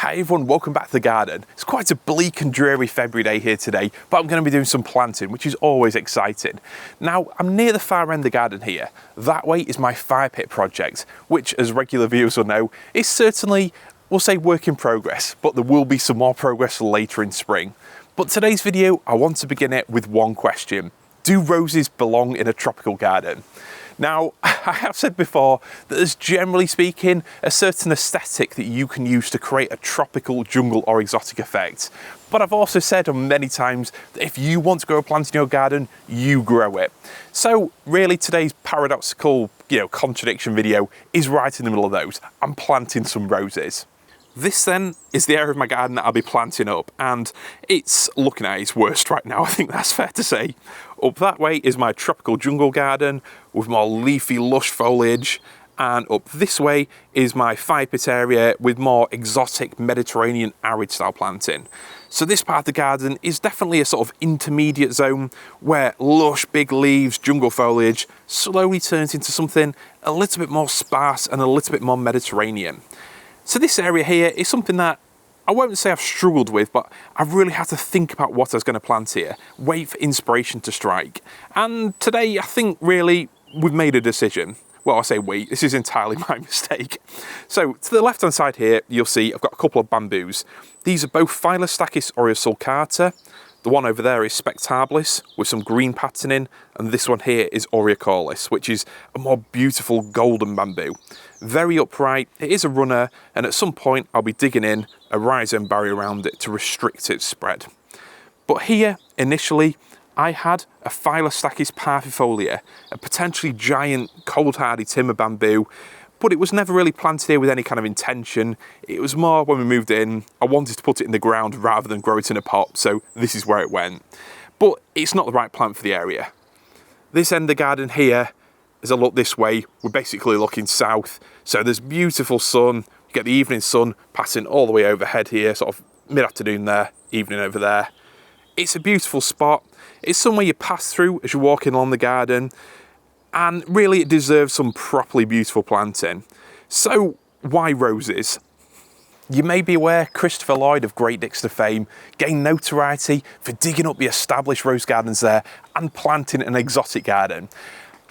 Hey everyone, welcome back to the garden. It's quite a bleak and dreary February day here today, but I'm going to be doing some planting, which is always exciting. Now, I'm near the far end of the garden here. That way is my fire pit project, which, as regular viewers will know, is certainly, we'll say, work in progress, but there will be some more progress later in spring. But today's video, I want to begin it with one question. Do roses belong in a tropical garden? Now, I have said before that there's, generally speaking, a certain aesthetic that you can use to create a tropical, jungle or exotic effect. But I've also said many times that if you want to grow a plant in your garden, you grow it. So really today's paradoxical, contradiction video is right in the middle of those. I'm planting some roses. This then is the area of my garden that I'll be planting up, and it's looking at its worst right now, I think that's fair to say. Up that way is my tropical jungle garden with more leafy, lush foliage, and up this way is my fire pit area with more exotic Mediterranean arid style planting. So this part of the garden is definitely a sort of intermediate zone where lush, big leaves, jungle foliage slowly turns into something a little bit more sparse and a little bit more Mediterranean. So this area here is something that I won't say I've struggled with, but I've really had to think about what I was going to plant here, wait for inspiration to strike. And today I think really we've made a decision. Well, I say wait, this is entirely my mistake. So to the left hand side here, you'll see I've got a couple of bamboos. These are both Phylostachys aureosulcata. The one over there is Spectabilis with some green patterning, and this one here is Aureocolis, which is a more beautiful golden bamboo. Very upright, it is a runner, and at some point I'll be digging in a rhizome barrier around it to restrict its spread. But here, initially, I had a Phylostachys parvifolia, a potentially giant cold hardy timber bamboo, but it was never really planted here with any kind of intention. It was more when we moved in, I wanted to put it in the ground rather than grow it in a pot, so this is where it went. But it's not the right plant for the area. This end of the garden here, as I look this way, we're basically looking south. So there's beautiful sun, you get the evening sun passing all the way overhead here, sort of mid-afternoon there, evening over there. It's a beautiful spot. It's somewhere you pass through as you're walking along the garden, and really it deserves some properly beautiful planting. So why roses? You may be aware Christopher Lloyd of Great Dixter fame gained notoriety for digging up the established rose gardens there and planting an exotic garden.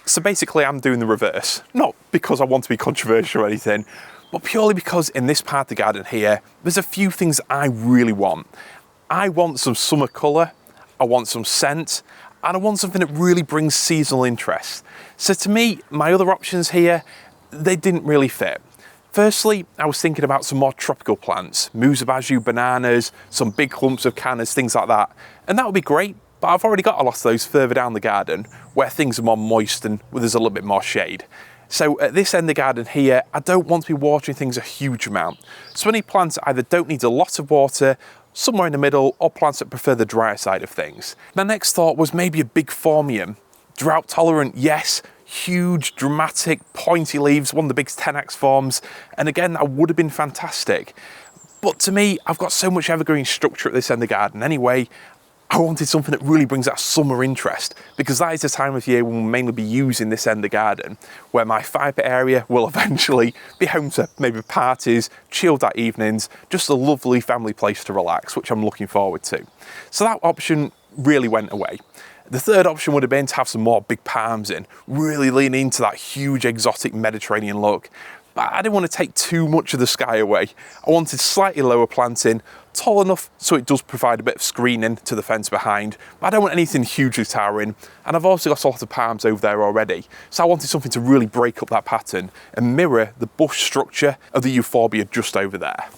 So basically I'm doing the reverse, not because I want to be controversial or anything, but purely because in this part of the garden here, there's a few things I really want. I want some summer colour, I want some scent, and I want something that really brings seasonal interest. So to me, my other options here, they didn't really fit. Firstly, I was thinking about some more tropical plants, musabaju, bananas, some big clumps of cannas, things like that. And that would be great, but I've already got a lot of those further down the garden where things are more moist and where there's a little bit more shade. So at this end of the garden here, I don't want to be watering things a huge amount. So any plants that either don't need a lot of water, somewhere in the middle, or plants that prefer the drier side of things. My next thought was maybe a big phormium. Drought tolerant, yes. Huge, dramatic, pointy leaves, one of the big tenax forms. And again, that would have been fantastic. But to me, I've got so much evergreen structure at this end of the garden anyway. I wanted something that really brings that summer interest, because that is the time of year when we'll mainly be using this end of the garden, where my fire pit area will eventually be home to maybe parties, chilled out evenings, just a lovely family place to relax, which I'm looking forward to. So that option really went away. The third option would have been to have some more big palms in, really lean into that huge exotic Mediterranean look. But I didn't want to take too much of the sky away. I wanted slightly lower planting, tall enough so it does provide a bit of screening to the fence behind, but I don't want anything hugely towering, and I've also got a lot of palms over there already, so I wanted something to really break up that pattern and mirror the bush structure of the euphorbia just over there.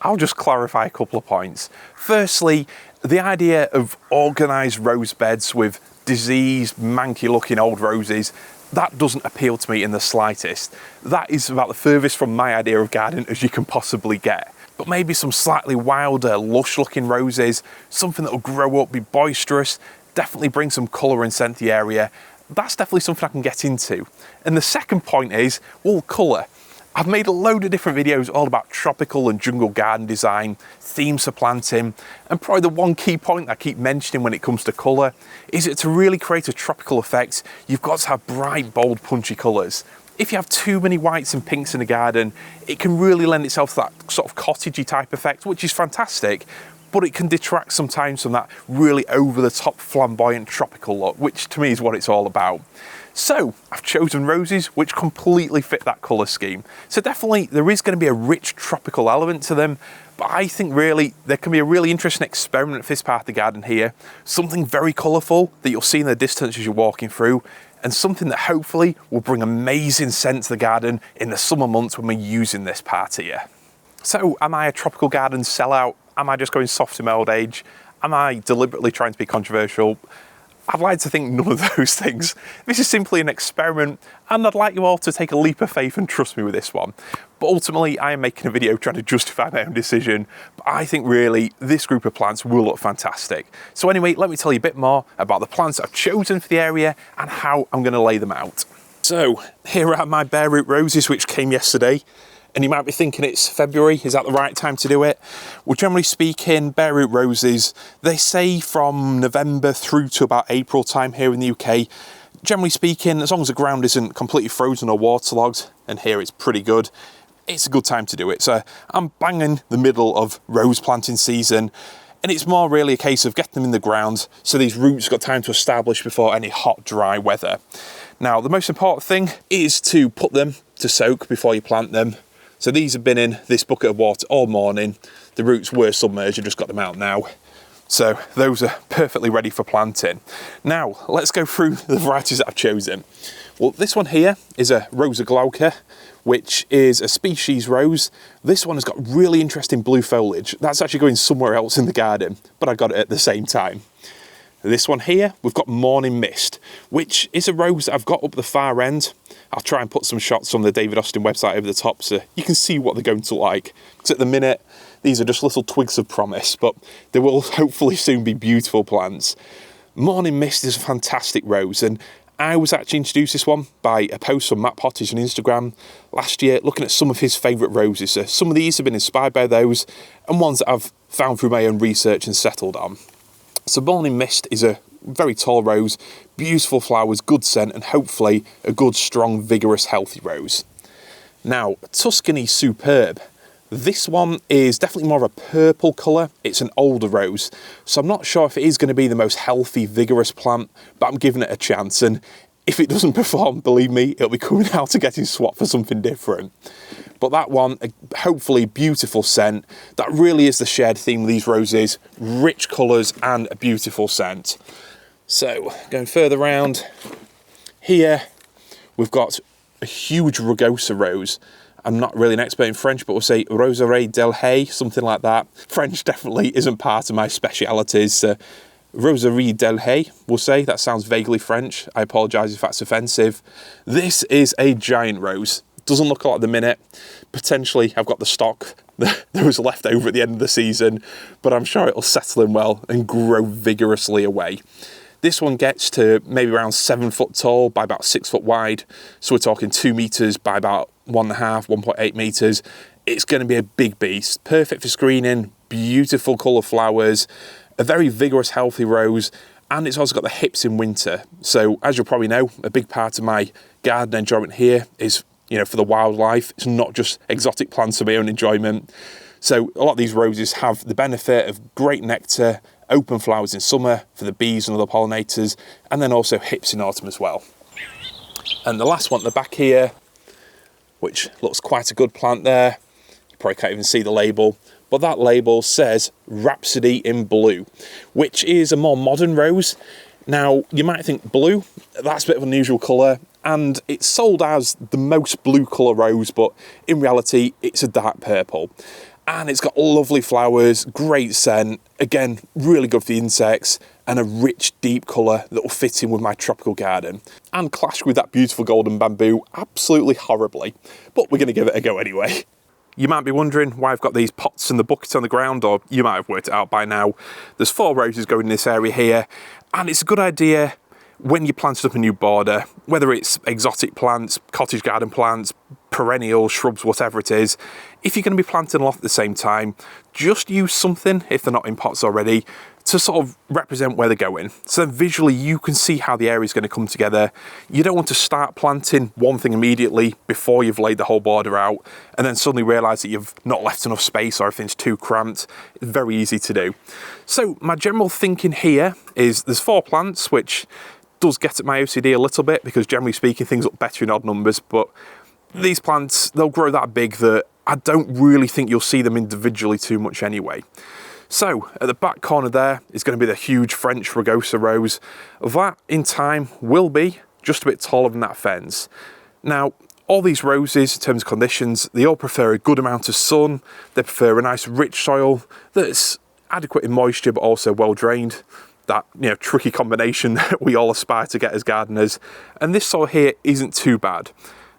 I'll just clarify a couple of points. Firstly, the idea of organised rose beds with diseased, manky looking old roses, that doesn't appeal to me in the slightest. That is about the furthest from my idea of garden as you can possibly get. But maybe some slightly wilder, lush looking roses, something that will grow up, be boisterous, definitely bring some colour and scent to the area. That's definitely something I can get into. And the second point is, well, colour. I've made a load of different videos all about tropical and jungle garden design, themes for planting, and probably the one key point I keep mentioning when it comes to colour is that to really create a tropical effect, you've got to have bright, bold, punchy colours. if you have too many whites and pinks in the garden, it can really lend itself to that sort of cottagey type effect, which is fantastic, but it can detract sometimes from that really over-the-top flamboyant tropical look, which to me is what it's all about. So I've chosen roses which completely fit that colour scheme. So definitely there is going to be a rich tropical element to them, but I think really there can be a really interesting experiment for this part of the garden here. Something very colourful that you'll see in the distance as you're walking through, and something that hopefully will bring amazing scent to the garden in the summer months when we're using this part here. So am I a tropical garden sellout? Am I just going soft in my old age? Am I deliberately trying to be controversial? I'd like to think none of those things. This is simply an experiment, and I'd like you all to take a leap of faith and trust me with this one. But ultimately, I am making a video trying to justify my own decision, but I think really this group of plants will look fantastic. So anyway, let me tell you a bit more about the plants I've chosen for the area and how I'm going to lay them out. So here are my bare root roses, which came yesterday. And you might be thinking it's February, is that the right time to do it? Well, generally speaking, bare root roses, they say from November through to about April time here in the UK. Generally speaking, as long as the ground isn't completely frozen or waterlogged, and here it's pretty good, it's a good time to do it. So I'm banging the middle of rose planting season, and it's more really a case of getting them in the ground so these roots got time to establish before any hot, dry weather. Now, the most important thing is to put them to soak before you plant them. So these have been in this bucket of water all morning. The roots were submerged, I've just got them out now. So those are perfectly ready for planting. Now, let's go through the varieties that I've chosen. Well, this one here is a Rosa glauca, which is a species rose. This one has got really interesting blue foliage. That's actually going somewhere else in the garden, but I got it at the same time. This one here, we've got Morning Mist, which is a rose that I've got up the far end. I'll try and put some shots on the David Austin website over the top so you can see what they're going to like. Because at the minute, these are just little twigs of promise, but they will hopefully soon be beautiful plants. Morning Mist is a fantastic rose, and I was actually introduced to this one by a post from Matt Pottage on Instagram last year, looking at some of his favourite roses. So some of these have been inspired by those, and ones that I've found through my own research and settled on. So Morning Mist is a very tall rose, beautiful flowers, good scent, and hopefully a good, strong, vigorous, healthy rose. Now, Tuscany Superb. This one is definitely more of a purple colour. It's an older rose, so I'm not sure if it is going to be the most healthy, vigorous plant, but I'm giving it a chance, and if it doesn't perform, believe me, it'll be coming out to getting swapped for something different. But that one, hopefully beautiful scent. That really is the shared theme of these roses. Rich colours and a beautiful scent. So, going further around, here we've got a huge Rugosa Rose. I'm not really an expert in French, but we'll say Roseraie del Hay, something like that. French definitely isn't part of my specialities. Roseraie del Hay, we'll say. That sounds vaguely French. I apologise if that's offensive. This is a giant rose. Doesn't look a lot at the minute. Potentially, I've got the stock that was left over at the end of the season, but I'm sure it'll settle in well and grow vigorously away. This one gets to maybe around 7 foot tall by about 6 foot wide. So we're talking 2 metres by about 1.5, 1.8 metres. It's going to be a big beast. Perfect for screening, beautiful colour flowers, a very vigorous, healthy rose, and it's also got the hips in winter. So as you'll probably know, a big part of my garden enjoyment here is, for the wildlife. It's not just exotic plants for my own enjoyment. So a lot of these roses have the benefit of great nectar, open flowers in summer for the bees and other pollinators, and then also hips in autumn as well. And the last one at the back here, which looks quite a good plant there. You probably can't even see the label, but that label says Rhapsody in blue, which is a more modern rose. Now, you might think blue, that's a bit of an unusual colour, and it's sold as the most blue colour rose, but in reality, it's a dark purple. And it's got lovely flowers, great scent, again, really good for the insects, and a rich, deep colour that will fit in with my tropical garden. And clash with that beautiful golden bamboo absolutely horribly, but we're going to give it a go anyway. You might be wondering why I've got these pots and the bucket on the ground, or you might have worked it out by now. There's 4 roses going in this area here, and it's a good idea when you plant up a new border, whether it's exotic plants, cottage garden plants, perennials, shrubs, whatever it is, if you're going to be planting a lot at the same time, just use something, if they're not in pots already, to sort of represent where they're going. So then visually you can see how the area is going to come together. You don't want to start planting one thing immediately before you've laid the whole border out and then suddenly realise that you've not left enough space or everything's too cramped. It's very easy to do. So my general thinking here is there's 4 plants, which does get at my OCD a little bit because generally speaking things look better in odd numbers, but these plants, they'll grow that big that I don't really think you'll see them individually too much anyway. So at the back corner there is going to be the huge French Rugosa Rose. That in time will be just a bit taller than that fence. Now all these roses, in terms of conditions, they all prefer a good amount of sun. They prefer a nice rich soil that's adequate in moisture but also well drained. That, you know, tricky combination that we all aspire to get as gardeners. And this soil here isn't too bad.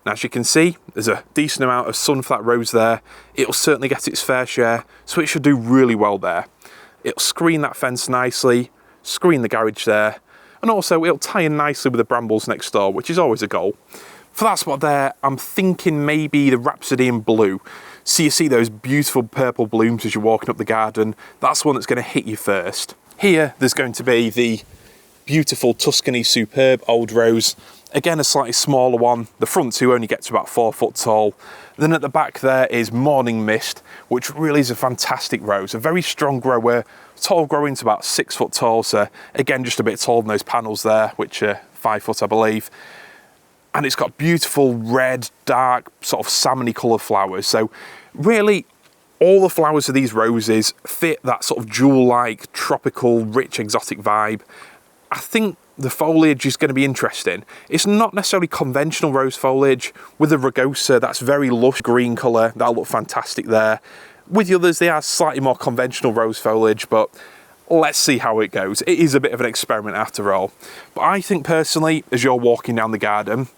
Now, as you can see, there's a decent amount of sun for that rose there. It'll certainly get its fair share, so it should do really well there. It'll screen that fence nicely, screen the garage there, and also it'll tie in nicely with the brambles next door, which is always a goal. For that spot there, I'm thinking maybe the Rhapsody in blue. So you see those beautiful purple blooms as you're walking up the garden. That's the one that's going to hit you first. Here, there's going to be the beautiful Tuscany Superb old rose. Again, a slightly smaller one. The front two only get to about 4 foot tall. Then at the back there is Morning Mist, which really is a fantastic rose. A very strong grower, tall growing to about 6 foot tall. So again, just a bit taller than those panels there, which are 5 foot, I believe. And it's got beautiful red, dark, sort of salmony coloured flowers. So really, all the flowers of these roses fit that sort of jewel-like, tropical, rich, exotic vibe. I think the foliage is going to be interesting. It's not necessarily conventional rose foliage. With the Rugosa, that's very lush green colour. That'll look fantastic there. With the others, they are slightly more conventional rose foliage, but let's see how it goes. It is a bit of an experiment after all. But I think personally, as you're walking down the garden,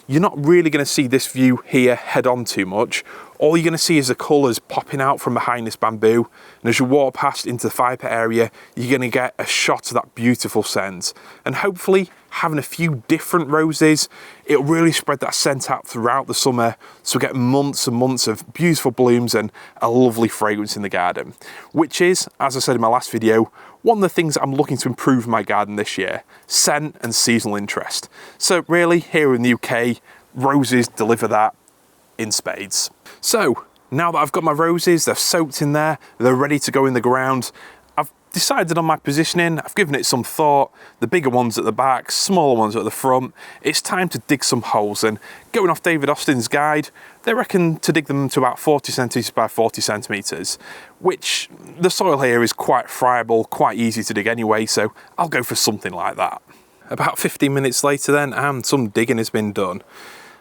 you're not really going to see this view here head on too much. All you're going to see is the colours popping out from behind this bamboo. And as you walk past into the fire pit area, you're going to get a shot of that beautiful scent. And hopefully, having a few different roses, it'll really spread that scent out throughout the summer. So we get months and months of beautiful blooms and a lovely fragrance in the garden. Which is, as I said in my last video, one of the things I'm looking to improve in my garden this year. Scent and seasonal interest. So really, here in the UK, roses deliver that in spades. So now that I've got my roses, they're soaked in there, they're ready to go in the ground. I've decided on my positioning, I've given it some thought, the bigger ones at the back, smaller ones at the front. It's time to dig some holes, and going off David Austin's guide, they reckon to dig them to about 40 centimetres by 40 centimetres, which the soil here is quite friable, quite easy to dig anyway, so I'll go for something like that. About 15 minutes later then, and some digging has been done.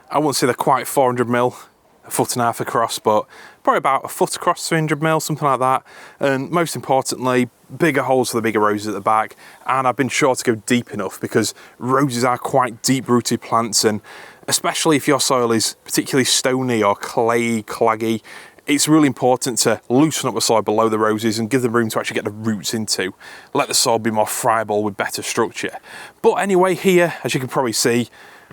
I won't say they're quite 400mm, a foot and a half across, but probably about a foot across, 300mm, something like that. And most importantly, bigger holes for the bigger roses at the back. And I've been sure to go deep enough because roses are quite deep-rooted plants, and especially if your soil is particularly stony or clay, claggy, it's really important to loosen up the soil below the roses and give them room to actually get the roots into. Let the soil be more friable with better structure. But anyway, here, as you can probably see,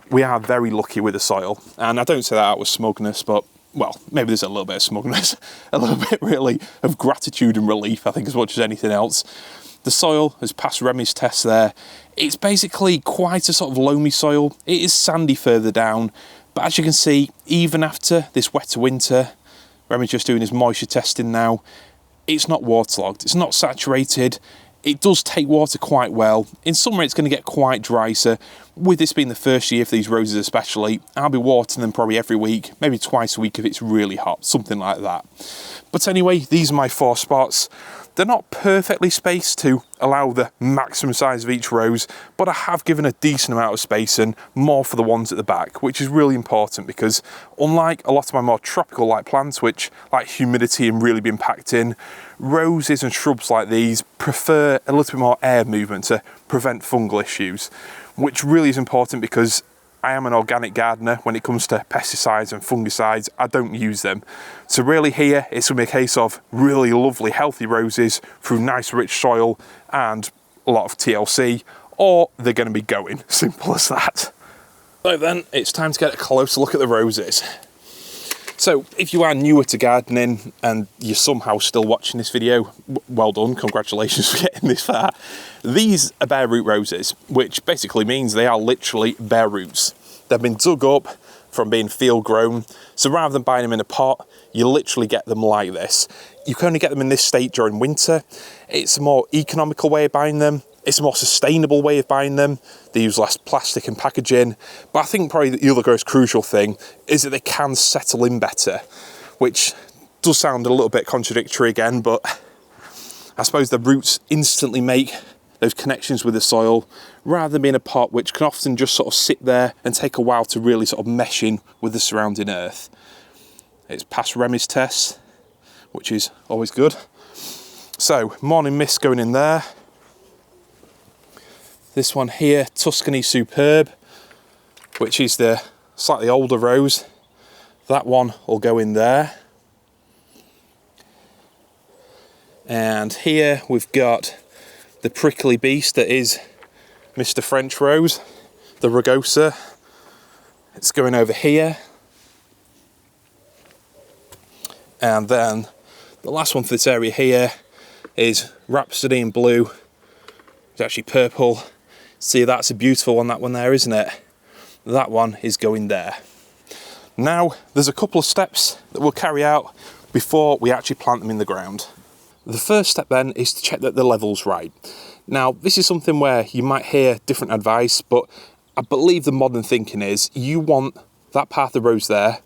we are very lucky with the soil. And I don't say that out with smugness, but, well, maybe there's a little bit of smugness, a little bit really of gratitude and relief, I think, as much as anything else. The soil has passed Remy's test there. It's basically quite a sort of loamy soil. It is sandy further down, but as you can see, even after this wetter winter, Remy's just doing his moisture testing now, it's not waterlogged, it's not saturated. It does take water quite well. In summer it's going to get quite dry, so with this being the first year for these roses especially, I'll be watering them probably every week, maybe twice a week if it's really hot, something like that. But anyway, these are my 4 spots. They're not perfectly spaced to allow the maximum size of each rose, but I have given a decent amount of space and more for the ones at the back, which is really important because unlike a lot of my more tropical like plants, which like humidity and really being packed in, roses and shrubs like these prefer a little bit more air movement to prevent fungal issues, which really is important because I am an organic gardener. When it comes to pesticides and fungicides, I don't use them. So really here, it's going to be a case of really lovely, healthy roses through nice, rich soil and a lot of TLC, or they're going to be going. Simple as that. So then, it's time to get a closer look at the roses. So if you are newer to gardening and you're somehow still watching this video, well done, congratulations for getting this far. These are bare root roses, which basically means they are literally bare roots. They've been dug up from being field grown. So rather than buying them in a pot, you literally get them like this. You can only get them in this state during winter. It's a more economical way of buying them. It's a more sustainable way of buying them. They use less plastic and packaging. But I think probably the other most crucial thing is that they can settle in better, which does sound a little bit contradictory again, but I suppose the roots instantly make those connections with the soil rather than being a pot, which can often just sort of sit there and take a while to really sort of mesh in with the surrounding earth. It's passed Remy's test, which is always good. So morning mist going in there. This one here, Tuscany Superb, which is the slightly older rose. That one will go in there. And here we've got the prickly beast that is Mr. French Rose, the Rugosa. It's going over here. And then the last one for this area here is Rhapsody in blue. It's actually purple. See, that's a beautiful one, that one there, isn't it? That one is going there. Now, there's a couple of steps that we'll carry out before we actually plant them in the ground. The first step then is to check that the level's right. Now, this is something where you might hear different advice, but I believe the modern thinking is you want that part of the rose there,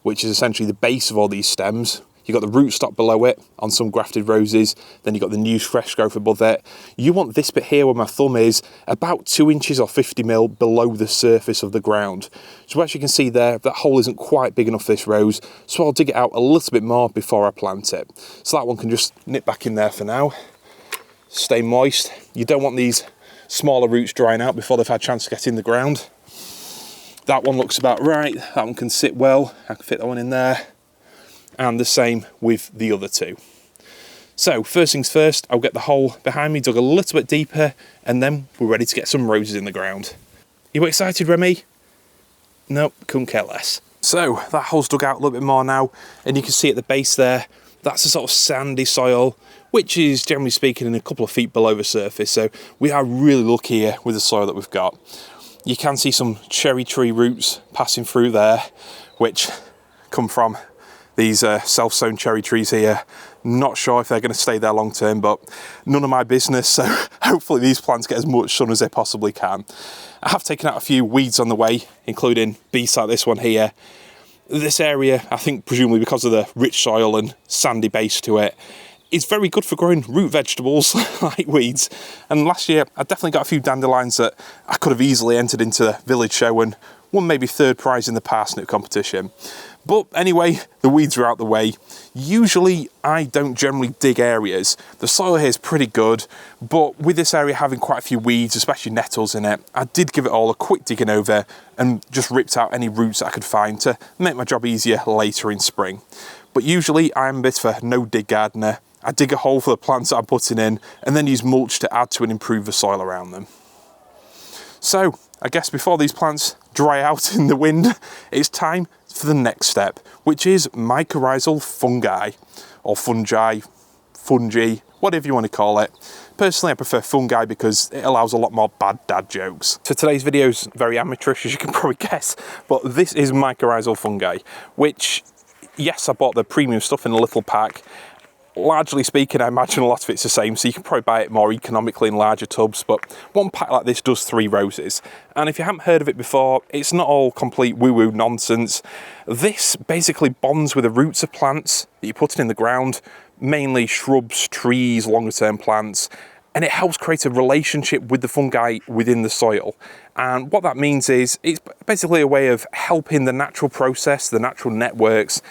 which is essentially the base of all these stems. You've got the rootstock below it on some grafted roses, then you've got the new fresh growth above it. You want this bit here where my thumb is about 2 inches or 50 mil below the surface of the ground. So as you can see there, that hole isn't quite big enough for this rose, so I'll dig it out a little bit more before I plant it. So that one can just nip back in there for now. Stay moist. You don't want these smaller roots drying out before they've had a chance to get in the ground. That one looks about right. That one can sit well. I can fit that one in there. And the same with the other two. So first things first, I'll get the hole behind me dug a little bit deeper, and then we're ready to get some roses in the ground. You excited, Remy? Nope, couldn't care less. So that hole's dug out a little bit more now, and you can see at the base there, that's a sort of sandy soil, which is generally speaking in a couple of feet below the surface. So we are really lucky here with the soil that we've got. You can see some cherry tree roots passing through there, which come from these self-sown cherry trees here. Not sure if they're going to stay there long term, but none of my business, so hopefully these plants get as much sun as they possibly can. I have taken out a few weeds on the way, including beasts like this one here. This area, I think presumably because of the rich soil and sandy base to it, is very good for growing root vegetables like weeds. And last year I definitely got a few dandelions that I could have easily entered into the village show and won maybe third prize in the parsnip competition. But anyway, the weeds are out the way. Usually I don't generally dig areas. The soil here is pretty good, but with this area having quite a few weeds, especially nettles in it, I did give it all a quick digging over and just ripped out any roots I could find to make my job easier later in spring. But usually I'm a bit of a no-dig gardener. I dig a hole for the plants that I'm putting in and then use mulch to add to and improve the soil around them. So I guess before these plants dry out in the wind, it's time for the next step, which is mycorrhizal fungi, or fungi, whatever you want to call it. Personally, I prefer fungi because it allows a lot more bad dad jokes. So today's video is very amateurish, as you can probably guess, but this is mycorrhizal fungi, which, yes, I bought the premium stuff in a little pack. Largely speaking, I imagine a lot of it's the same, so you can probably buy it more economically in larger tubs, but one pack like this does 3 roses. And if you haven't heard of it before, it's not all complete woo-woo nonsense. This basically bonds with the roots of plants that you put in the ground, mainly shrubs, trees, longer-term plants, and it helps create a relationship with the fungi within the soil. And what that means is it's basically a way of helping the natural process, the natural networks,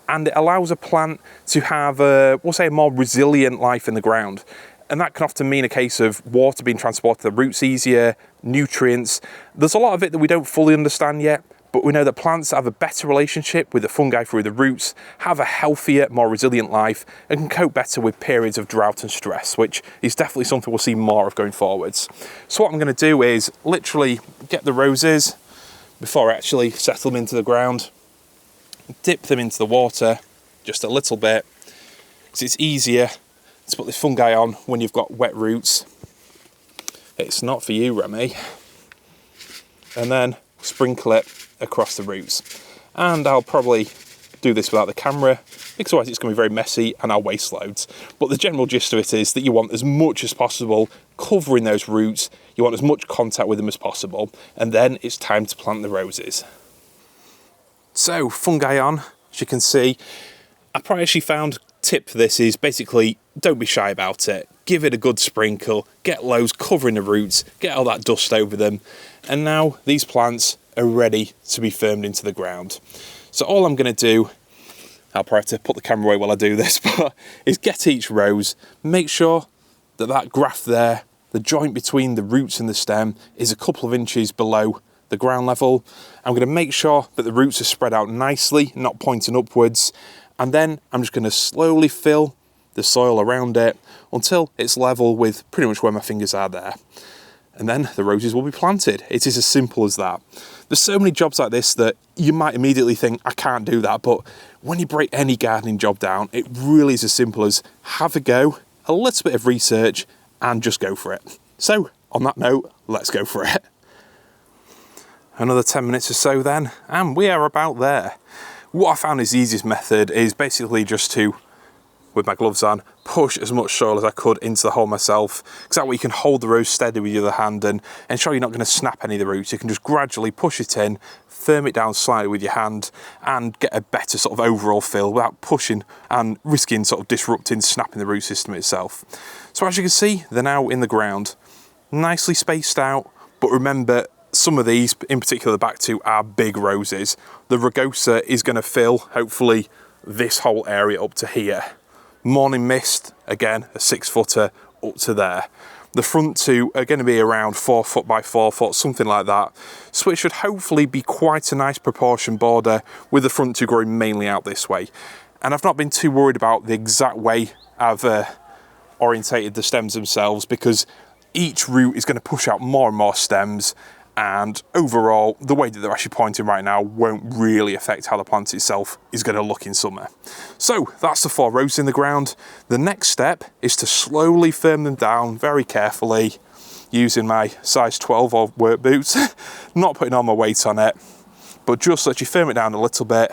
and it allows a plant to have we'll say a more resilient life in the ground. And that can often mean a case of water being transported to the roots easier, nutrients. There's a lot of it that we don't fully understand yet, but we know that plants have a better relationship with the fungi through the roots, have a healthier, more resilient life, and can cope better with periods of drought and stress, which is definitely something we'll see more of going forwards. So what I'm going to do is literally get the roses before I actually settle them into the ground. dip them into the water just a little bit, because it's easier to put the fungi on when you've got wet roots. It's not for you, Remy. And then sprinkle it across the roots. And I'll probably do this without the camera, because otherwise it's going to be very messy and I'll waste loads. But the general gist of it is that you want as much as possible covering those roots. You want as much contact with them as possible. And then it's time to plant the roses. So, fungi on, as you can see. I probably actually found tip for this is basically don't be shy about it. Give it a good sprinkle, get loads covering the roots, get all that dust over them, and now these plants are ready to be firmed into the ground. So all I'm going to do, I'll probably have to put the camera away while I do this, but is get each rose, make sure that that graft there, the joint between the roots and the stem, is a couple of inches below the ground level. I'm going to make sure that the roots are spread out nicely, not pointing upwards, and then I'm just going to slowly fill the soil around it until it's level with pretty much where my fingers are there. And then the roses will be planted. It is as simple as that. There's so many jobs like this that you might immediately think, I can't do that. But when you break any gardening job down, it really is as simple as have a go, a little bit of research, and just go for it. So on that note, let's go for it. Another 10 minutes or so then, and we are about there. What I found is the easiest method is basically just to, with my gloves on, push as much soil as I could into the hole myself, because that way you can hold the rose steady with your other hand and ensure you're not going to snap any of the roots. You can just gradually push it in, firm it down slightly with your hand, and get a better sort of overall feel without pushing and risking sort of disrupting, snapping the root system itself. So as you can see, they're now in the ground, nicely spaced out, but remember, some of these, in particular the back two, are big roses. The Rugosa is going to fill, hopefully, this whole area up to here. Morning mist, again, a 6-footer up to there. The front two are going to be around 4 foot by 4 foot, something like that. So it should hopefully be quite a nice proportion border, with the front two growing mainly out this way. And I've not been too worried about the exact way I've orientated the stems themselves, because each root is going to push out more and more stems, and overall the way that they're actually pointing right now won't really affect how the plant itself is going to look in summer. So that's the 4 roses in the ground. The next step is to slowly firm them down very carefully using my size 12 or work boots, not putting all my weight on it, but just let you firm it down a little bit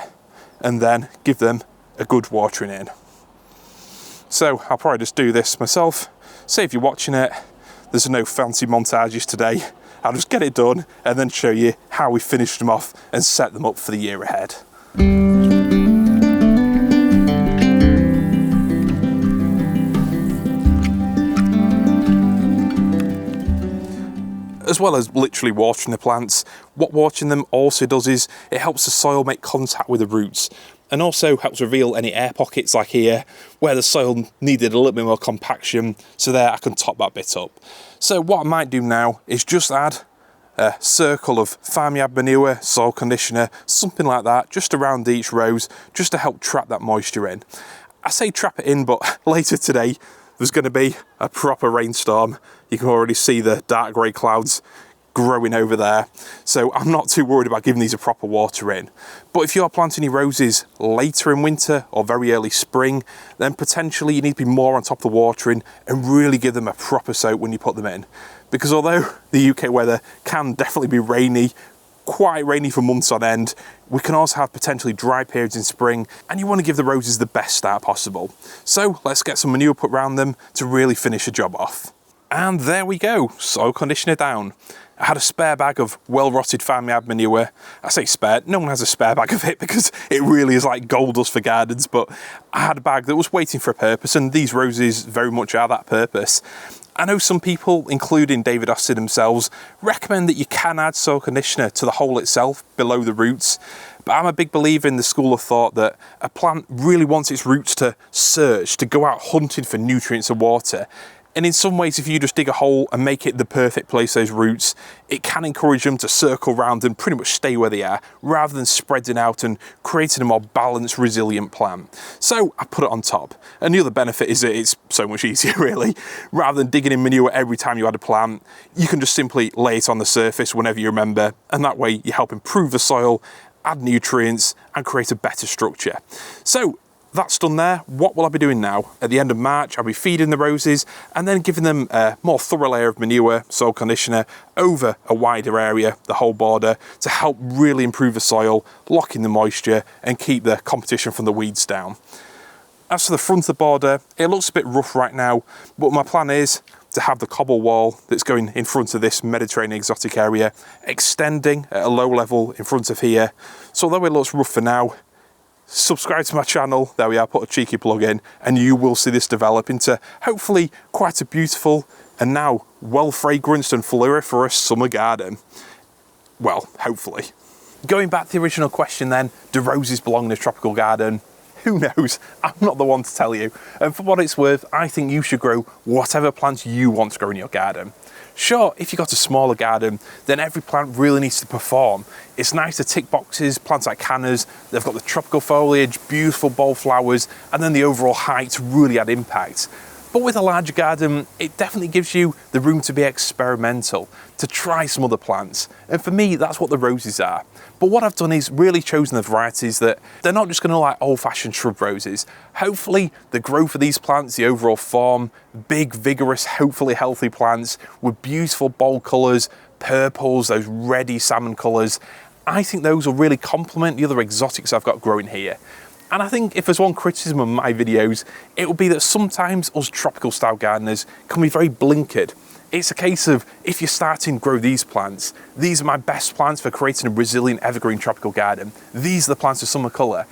and then give them a good watering in. So I'll probably just do this myself. Say if you're watching it, there's no fancy montages today. I'll just get it done and then show you how we finished them off and set them up for the year ahead. As well as literally watering the plants, what watering them also does is it helps the soil make contact with the roots, and also helps reveal any air pockets like here where the soil needed a little bit more compaction, so there I can top that bit up. So what I might do now is just add a circle of farmyard manure, soil conditioner, something like that, just around each rose, just to help trap that moisture in. I say trap it in, but later today there's going to be a proper rainstorm. You can already see the dark grey clouds growing over there, so I'm not too worried about giving these a proper water in. But if you are planting your roses later in winter or very early spring, then potentially you need to be more on top of the watering and really give them a proper soak when you put them in, because although the UK weather can definitely be rainy, quite rainy for months on end, we can also have potentially dry periods in spring, and you want to give the roses the best start possible. So let's get some manure put around them to really finish the job off. And there we go, soil conditioner down. I had a spare bag of well-rotted farmyard manure. I say spare, no one has a spare bag of it because it really is like gold dust for gardens, but I had a bag that was waiting for a purpose, and these roses very much are that purpose. I know some people, including David Austin themselves, recommend that you can add soil conditioner to the hole itself below the roots, but I'm a big believer in the school of thought that a plant really wants its roots to search, to go out hunting for nutrients and water. And in some ways, if you just dig a hole and make it the perfect place for those roots, it can encourage them to circle around and pretty much stay where they are, rather than spreading out and creating a more balanced, resilient plant. So I put it on top. And the other benefit is that it's so much easier, really. Rather than digging in manure every time you add a plant, you can just simply lay it on the surface whenever you remember, and that way you help improve the soil add nutrients and create a better structure. So that's done there. What will I be doing now? At the end of March, I'll be feeding the roses and then giving them a more thorough layer of manure, soil conditioner, over a wider area, the whole border, to help really improve the soil, lock in the moisture and keep the competition from the weeds down. As for the front of the border, it looks a bit rough right now, but my plan is to have the cobble wall that's going in front of this Mediterranean exotic area, extending at a low level in front of here. So although it looks rough for now, subscribe to my channel, there we are, put a cheeky plug in, and you will see this develop into hopefully quite a beautiful and now well fragranced and floriferous summer garden. Well, hopefully. Going back to the original question then, do roses belong in a tropical garden? Who knows? I'm not the one to tell you. And for what it's worth, I think you should grow whatever plants you want to grow in your garden. Sure, if you've got a smaller garden, then every plant really needs to perform. It's nice to tick boxes, plants like cannas, they've got the tropical foliage, beautiful bold flowers, and then the overall height to really add impact. But with a larger garden, it definitely gives you the room to be experimental, to try some other plants. And for me, that's what the roses are. But what I've done is really chosen the varieties that they're not just going to look like old-fashioned shrub roses. Hopefully, the growth of these plants, the overall form, big, vigorous, hopefully healthy plants with beautiful bold colours, purples, those reddy salmon colours. I think those will really complement the other exotics I've got growing here. And I think if there's one criticism of my videos, it will be that sometimes us tropical style gardeners can be very blinkered. It's a case of, if you're starting to grow these plants, these are my best plants for creating a resilient evergreen tropical garden. These are the plants of summer colour.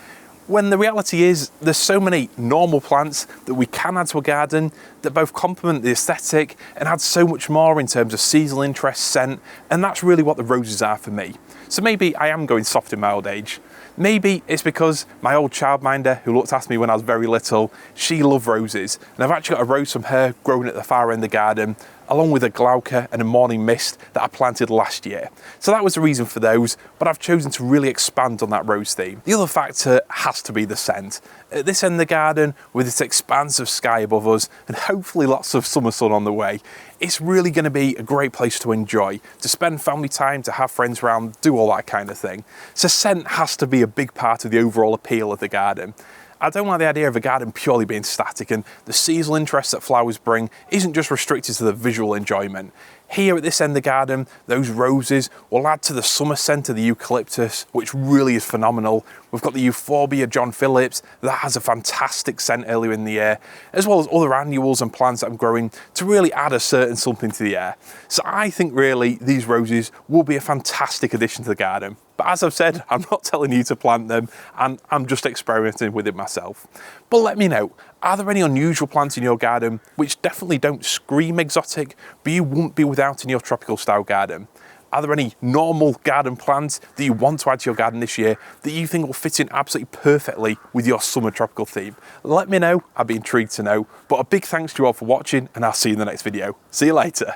When the reality is, there's so many normal plants that we can add to a garden that both complement the aesthetic and add so much more in terms of seasonal interest, scent, and that's really what the roses are for me. So maybe I am going soft in my old age. Maybe it's because my old childminder who looked after me when I was very little, she loved roses. And I've actually got a rose from her growing at the far end of the garden, along with a glauca and a morning mist that I planted last year. So that was the reason for those, but I've chosen to really expand on that rose theme. The other factor has to be the scent. At this end of the garden, with this expanse of sky above us, and hopefully lots of summer sun on the way, it's really going to be a great place to enjoy, to spend family time, to have friends around, do all that kind of thing. So scent has to be a big part of the overall appeal of the garden. I don't like the idea of a garden purely being static, and the seasonal interest that flowers bring isn't just restricted to the visual enjoyment. Here at this end of the garden, those roses will add to the summer scent of the eucalyptus, which really is phenomenal. We've got the euphorbia John Phillips, that has a fantastic scent earlier in the year, as well as other annuals and plants that I'm growing to really add a certain something to the air. So I think really these roses will be a fantastic addition to the garden. But as I've said, I'm not telling you to plant them, and I'm just experimenting with it myself. But let me know, are there any unusual plants in your garden which definitely don't scream exotic, but you wouldn't be without in your tropical style garden? Are there any normal garden plants that you want to add to your garden this year that you think will fit in absolutely perfectly with your summer tropical theme? Let me know, I'd be intrigued to know. But a big thanks to you all for watching, and I'll see you in the next video. See you later.